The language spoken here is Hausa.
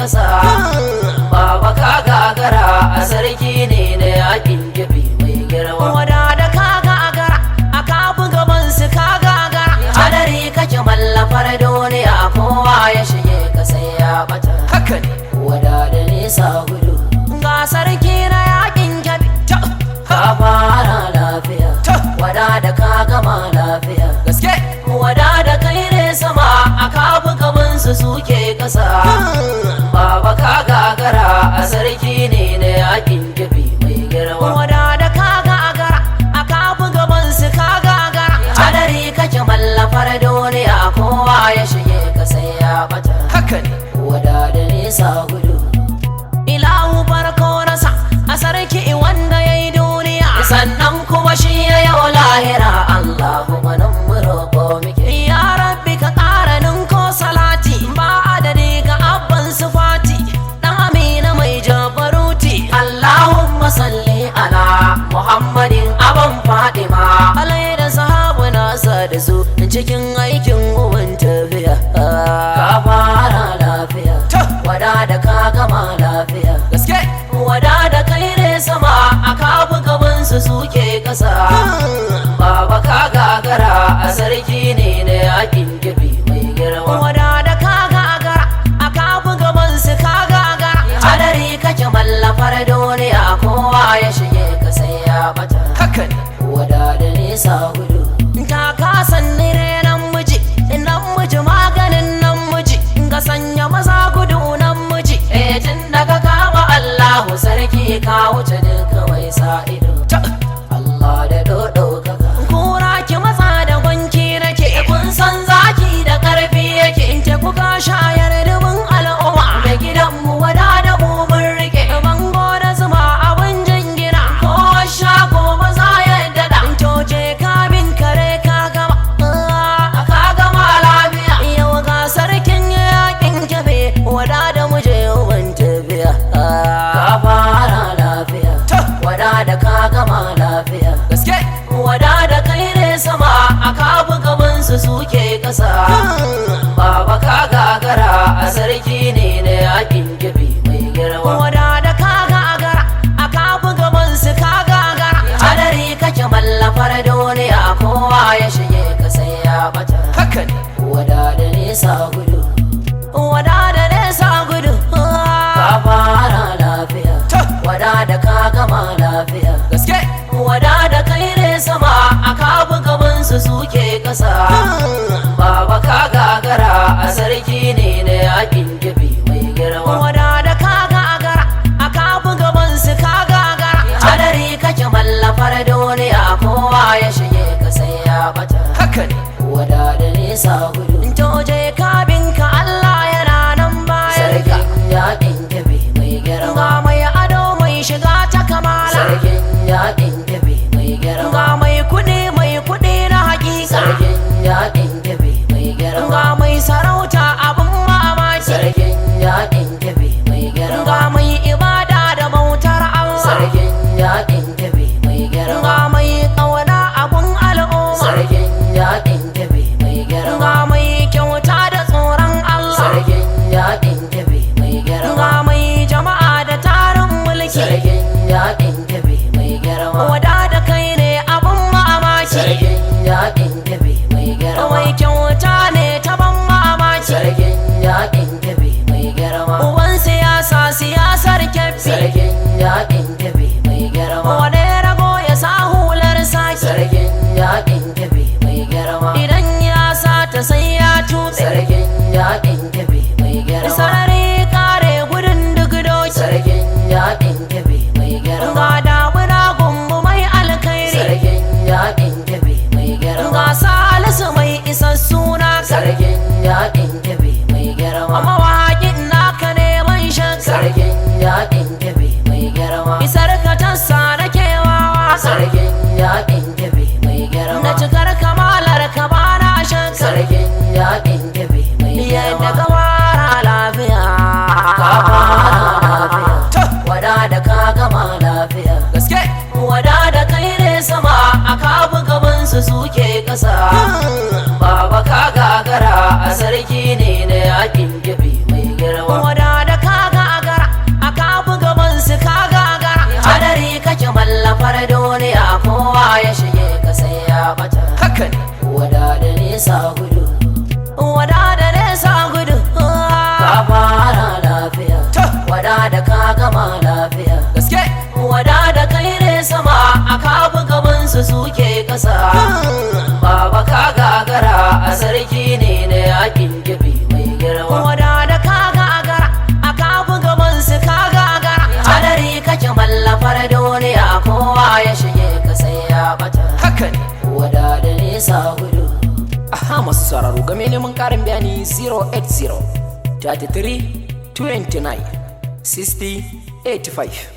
kasa. Baba ka gagara a sarki ne na yakin Keffi mai girma. Wadada ka gagara a kafin gaban su ka gagara. Hadari kake mallafar duniya kowa ya shige ka sai ya bata. Haka ne. Wadada nisa gudu ga sarki na yakin Keffi. Ka fara lafiya. Wadada ka gama lafiya. Gaske. Wadada kai ne sama a kafin gaban su suke kasa. Baba ka gagara a sarki ne na yakin Keffi mai girma. Wadada ka gagara a kafin gaban su ka gagara. Hadari kake mallafar duniya kowa ya shige ka sai ya bata. Haka ne. Wadada nisa gudu ilahu farko nasa a sarki wanda ya yi duniya sannan kuma shi ya yau lahira. Allahumma nan mu roƙo muke ya rabbi ka ƙara ninko salati ba adadi ga abban sufati dan amina mai jabaruti. Allahumma salli ala muhammadin aban fadima alai da sahabu nasa da su cikin aikin uban tafiya. Ka fara lafiya wadada ka gama lafiya. Gaske. Wadada kai ne sama a kafu gaban su suke kasa. Baba ka gagara a sarki ne na yakin Keffi mai girma. Wadada ka gagara a kafu gaban su ka gagara. Hadari kake mallafar duniya kowa ya shige ka sai ya bata. Haka ne. Wadada nisa gudu ta kasan nire nan miji maganin nan miji ga sanya maza gudu nan miji. Tun daga kama Allahu sarki ka wuce duka mai sa ido. Allah da dodo kaka kura ki matsa da gwanki nake. Kun san zaki da karfi yake in te kuka shayar dubin al'umma da gidanmu wadada mu mun rike. Bango da zuma abin jingina ko shago maza ya dada. Toje kabin kare ka gama lafiya. Yau ga sarkin yakin Keffi wadada mu je uban tafiya. Ka fara lafiya wadada ka gama lafiya. Gaske. Wadada kai ne sama a kafu gaban su suke kasa. Baba ka gagara a sarki ne na yakin Keffi mai girma. Wadada ka gagara a kafu gaban su ka gagara. Hadari kake mallafar duniya kowa ya shige ka sai ya bata. Haka ne. Wadada nisa gudu wadada nisa gudu ka fara lafiya wadada ka gama lafiya. Gaske. Wadada kai ne sama a kafu gaban su suke kasa. Baba ka gagara a sarki ne na yakin Keffi mai girma. Wadada ka gagara a kafu gaban su ka gagara. Hadari kake mallafar duniya kowa ya shige ka sai ya bata. Haka ne. Wadada nisa gudu toje kabin ka Allah yana nan baya. Sarkin yakin Keffi mai girma. Ga mai ado mai shiga ta kamala. Sarkin yakin Keffi mai girma. Ga mai kuɗi na hakika. Sarkin yakin Keffi mai girma. Ga mai sarauta abin mamaki. Sarkin yakin Keffi mai girma. Ga mai ibada da bautar Allah. Sarkin yakin Keffi mai girma. Ga mai ƙauna abun al'umma. Sarkin yakin Keffi mai girma. Ga mai kyauta da tsoron Allah. Sarkin yakin Keffi mai girma. Ga mai jama'a da tarin mulki. Sarkin yakin Keffi mai girma. Wadada kai ne abun mamaki. Sarkin yakin Keffi mai girma. Mai kyauta ne ta ban mamaki. Sarkin yakin Keffi mai girma. Uban siyasar Keffi. Sarkin yakin Keffi mai girma. Wane rago ya sa hular saki. Sarkin yakin Keffi mai girma. Idan ya sata sai ya tuɓe. Sarkin yakin Keffi mai girma. Sarari kare gudun duk doki. Sarkin yakin Keffi mai girma. Ga damuna gumbu mai alkairi. Sarkin yakin Keffi mai girma. Ga salisu mai isassuna. Sarkin yakin Keffi mai girma. Mawaƙin naka neman shan. Sarkin yakin Keffi mai girma. Isar ka tassa na kewawa. Sarkin yakin Keffi mai girma. Na cikar kamalar ka bana shan. Sarkin yakin Keffi mai girma. Yadda ka fara lafiya ka fara lafiya. Wadada ka gama lafiya. Gaske. Wadada kai ne sama a kafu gaban su suke kasa. Baba ka gagara a sarki ne na yakin Keffi mai girma. Wadada ka su suke kasa baba ka gagara a sarki ne na yakin Keffi mai girma Wadada ka gagara a kafin gaban su ka gagara hadari kake mallafar duniya kowa ya shige ka sai ya bata haka ne Wadada ne sa gudu. Aha masu sauraro game neman karin bayani 080 33 29 60 85